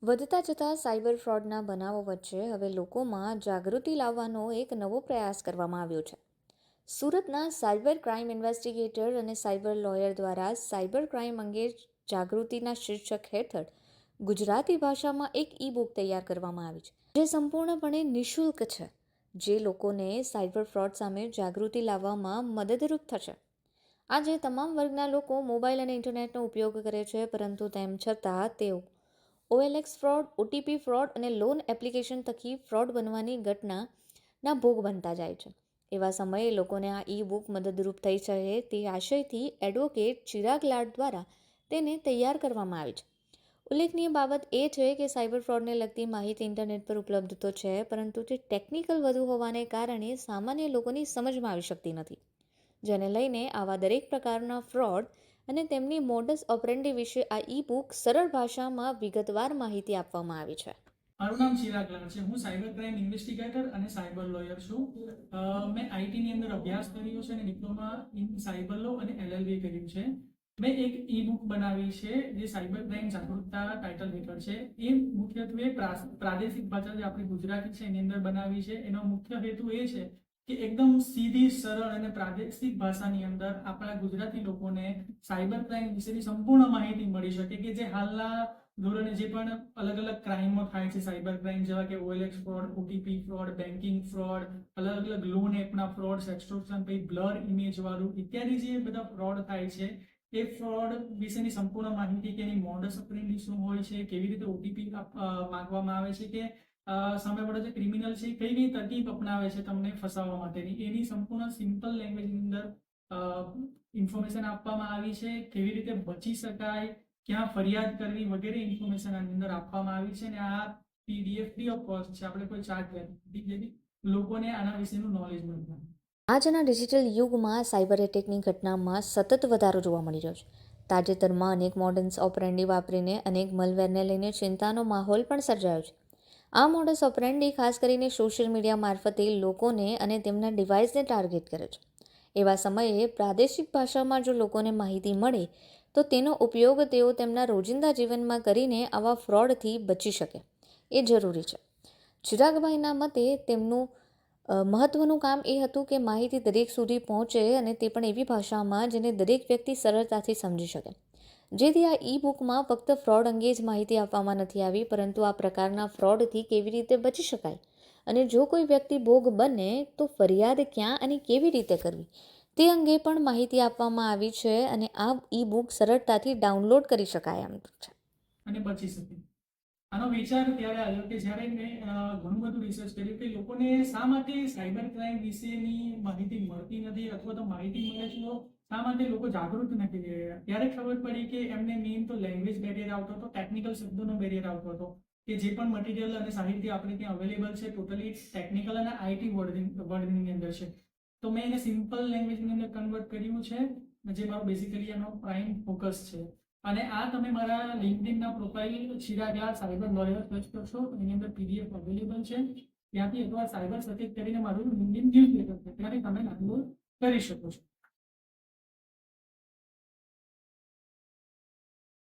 વધતા જતા સાયબર ફ્રોડના બનાવો વચ્ચે હવે લોકોમાં જાગૃતિ લાવવાનો એક નવો પ્રયાસ કરવામાં આવ્યો છે. સુરતના સાયબર ક્રાઇમ ઇન્વેસ્ટિગેટર અને સાયબર લોયર દ્વારા સાયબર ક્રાઇમ અંગે જાગૃતિના શીર્ષક હેઠળ ગુજરાતી ભાષામાં એક ઈ બુક તૈયાર કરવામાં આવી છે, જે સંપૂર્ણપણે નિઃશુલ્ક છે, જે લોકોને સાયબર ફ્રોડ સામે જાગૃતિ લાવવામાં મદદરૂપ થશે. આજે તમામ વર્ગના લોકો મોબાઈલ અને ઇન્ટરનેટનો ઉપયોગ કરે છે, પરંતુ તેમ છતાં તેઓ OLX ફ્રોડ, OTP ફ્રોડ અને લોન એપ્લિકેશન થકી ફ્રોડ બનવાની ઘટનાના ભોગ બનતા જાય છે. એવા સમયે લોકોને આ ઈ બુક મદદરૂપ થઈ શકે તે આશયથી એડવોકેટ ચિરાગ લાડ દ્વારા તેને તૈયાર કરવામાં આવી છે. ઉલ્લેખનીય બાબત એ છે કે સાયબર ફ્રોડને લગતી માહિતી ઇન્ટરનેટ પર ઉપલબ્ધ તો છે, પરંતુ તે ટેકનિકલ વધુ હોવાને કારણે સામાન્ય લોકોની સમજમાં આવી શકતી નથી, જેને લઈને આવા દરેક પ્રકારના ફ્રોડ અને તેમની મોડસ ઓપરેન્ડી વિશે આ ઈ બુક સરળ ભાષામાં વિગતવાર માહિતી આપવામાં આવી છે. મારું નામ ચિરાગ લાડ છે. હું સાયબર ક્રાઇમ ઇન્વેસ્ટિગેટર અને સાયબર લોયર છું. મેં આઈટીની અંદર અભ્યાસ કર્યો છે અને ડિપ્લોમા ઇન સાયબર લો અને LLB કર્યું છે. મેં એક ઈ બુક બનાવી છે જે સાયબર ક્રાઇમ જાગૃતતા ટાઇટલ હેઠળ છે. એ મુખ્યત્વે પ્રાદેશિક ભાષા જે આપણી ગુજરાતી છે એની અંદર બનાવી છે. એનો મુખ્ય હેતુ એ છે કે એકદમ સીધી, સરળ અને પ્રાદેશિક ભાષાની અંદર આપણા ગુજરાતી લોકોને સાયબર ક્રાઇમ વિશેની સંપૂર્ણ માહિતી મળી શકે કે જે હાલના ધોરણે જે પણ અલગ અલગ ક્રાઇમો થાય છે સાયબર ક્રાઇમ, જેવા કે OLX fraud, OTP fraud, banking fraud, અલગ અલગ લોન એપના ફ્રોડ, એક્સટોર્શન, પછી બ્લર ઇમેજ વાળું ઇત્યાદિ જે બધા ફ્રોડ થાય છે એ ફ્રોડ વિશેની સંપૂર્ણ માહિતી કે એની મોડસ ઓપરેન્ડી શું હોય છે, કેવી રીતે OTP માંગવામાં આવે છે, કે સામેવાળા જે ક્રિમિનલ છે કઈ કઈ તરકીબ અપનાવે છે તમને ફસાવવા માટેની, એની સંપૂર્ણ સિમ્પલ લેંગ્વેજની અંદર ઇન્ફોર્મેશન આપવામાં આવી છે. કેવી રીતે બચી શકાય, ક્યાં ફરિયાદ કરવી વગેરે ઇન્ફોર્મેશન આની અંદર આપવામાં આવી છે. અને આ PDF ફ્રી ઓફ કોસ્ટ છે, આપણે કોઈ ચાર્જ નથી, જેથી લોકોને આના વિશેનું નોલેજ મળે. આજના ડિજિટલ યુગમાં સાયબર એટેકની ઘટનામાં સતત વધારો જોવા મળી રહ્યો છે. તાજેતરમાં અનેક મોડર્ન્સ ઓપરેન્ડી વાપરીને અનેક મલવેરને લઈને ચિંતાનો માહોલ પણ સર્જાયો છે. આ મોડસ ઓપરેન્ડી ખાસ કરીને સોશિયલ મીડિયા મારફતે લોકોને અને તેમના ડિવાઇસને ટાર્ગેટ કરે છે. એવા સમયે પ્રાદેશિક ભાષામાં જો લોકોને માહિતી મળે તો તેનો ઉપયોગ તેઓ તેમના રોજિંદા જીવનમાં કરીને આવા ફ્રોડથી બચી શકે, એ જરૂરી છે. ચિરાગભાઈના મતે તેમનું મહત્વનું કામ એ હતું કે માહિતી દરેક સુધી પહોંચે અને તે પણ એવી ભાષામાં જેને દરેક વ્યક્તિ સરળતાથી સમજી શકે. જેથી આ ઈ બુકમાં ફક્ત ફ્રોડ અંગે જ માહિતી આપવામાં નથી આવી, પરંતુ આ પ્રકારના ફ્રોડથી કેવી રીતે બચી શકાય અને જો કોઈ વ્યક્તિ ભોગ બને તો ફરિયાદ ક્યાં અને કેવી રીતે કરવી તે અંગે પણ માહિતી આપવામાં આવી છે. અને આ ઈ બુક સરળતાથી ડાઉનલોડ કરી શકાય એમ છે અને બચી શકે. આનો વિચાર ત્યારે આવ્યો કે જ્યારે મેં ઘણું બધું રિસર્ચ કર્યું કે લોકોને શા માટે સાયબર ક્રાઇમ વિશેની માહિતી મળતી નથી, અથવા તો માહિતી મળે છે તો શા માટે લોકો જાગૃત નથી થઈ રહ્યા. ત્યારે ખબર પડી કે એમને મેઇન તો લેંગ્વેજ બેરિયર આવતો હતો, ટેકનિકલ શબ્દોનો બેરિયર આવતો હતો, કે જે પણ મટીરિયલ અને સાહિત્ય આપણે ત્યાં અવેલેબલ છે ટોટલી ટેકનિકલ અને IT વર્ડની અંદર છે. તો મેં એને સિમ્પલ લેંગ્વેજની અંદર કન્વર્ટ કર્યું છે, જે મારો બેઝિકલી એનો પ્રાઇમ ફોકસ છે. અને આ તમે મારા લિંક્ડઇનના પ્રોફાઇલ ચિરાગ લાડ સાયબર લોયર સર્ચ કરશો તો એની અંદર PDF અવેલેબલ છે. ત્યાંથી એકવાર સાયબર સચેત કરીને મારું લિંક્ડઇન ન્યૂઝલેટર છે, ત્યાંથી તમે ડાઉનલોડ કરી શકો છો.